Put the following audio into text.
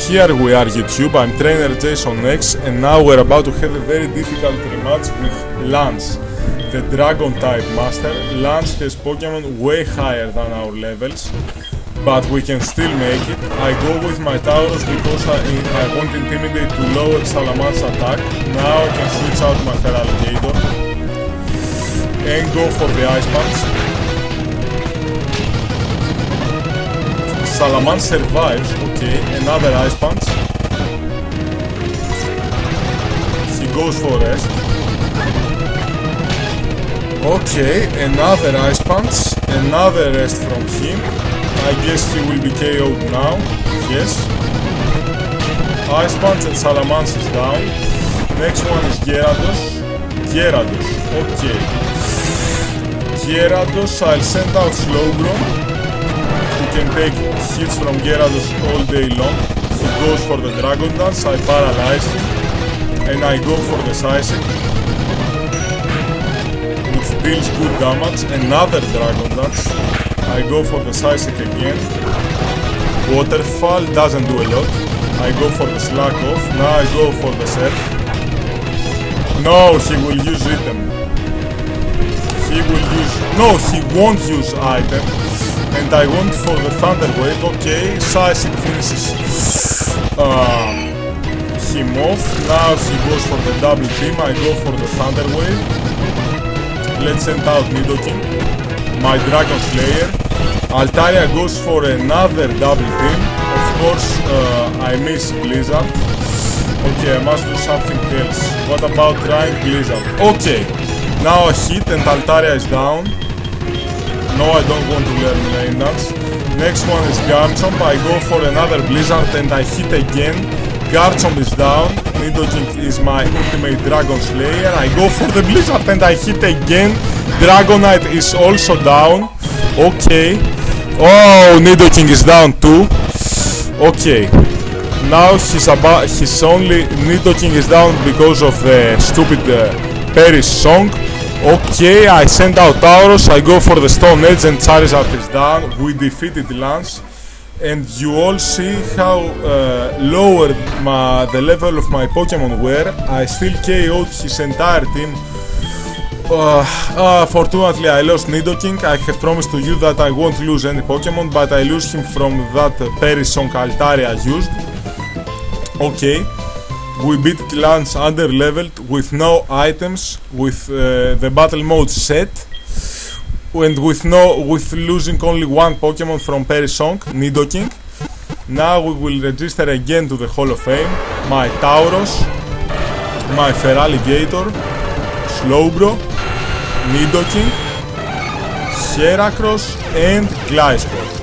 Here we are YouTube, I'm trainer Jason X and now we're about to have a very difficult rematch with Lance, the Dragon type master. Lance has Pokemon way higher than our levels, but we can still make it. I go with my Tauros because I want Intimidate to lower Salamance's attack. Now I can switch out my Feraligatr and go for the Ice Punch. Salamence survives, okay, another Ice Punch. He goes for rest. Okay, another Ice Punch, another rest from him. I guess he will be KO'd now, yes. Ice Punch and Salamence is down. Next one is Gyarados. Gyarados, okay. Gyarados, I'll send out Slowbro. Can take hits from Gyarados all day long. He goes for the Dragon Dance, I paralyze him, and I go for the Psychic, which deals good damage. Another Dragon Dance, I go for the Psychic again. Waterfall doesn't do a lot. I go for the Slack Off, now I go for the Surf. No, he will use item. No, he won't use item. And I went for the Thunder Wave, okay, Psychic finishes him off. Now he goes for the double team, I go for the Thunder Wave. Let's send out Nidoking, my Dragon Slayer. Altaria goes for another double team. Of course, I miss Blizzard. Okay, I must do something else. What about trying Blizzard? Okay, now I hit and Altaria is down. No, I don't want to learn Rain Dance. Next one is Garchomp. I go for another Blizzard and I hit again. Garchomp is down. Nidoking is my ultimate Dragon Slayer. I go for the Blizzard and I hit again. Dragonite is also down. Okay. Oh, Nidoking is down too. Okay. Now Nidoking is down because of the stupid Perish song. Okay, I send out Tauros, I go for the Stone Edge and Charizard is down. We defeated Lance. And you all see how lower the level of my Pokemon were. I still KO'd his entire team. Fortunately I lost Nidoking. I have promised to you that I won't lose any Pokemon, but I lose him from that Perish song Altaria used. Okay. We beat Lance under-leveled with no items, with the battle mode set, and with losing only one Pokemon from Perish Song, Nidoking. Now we will register again to the Hall of Fame. My Tauros, my Feraligatr, Slowbro, Nidoking, Heracross and Gliscor.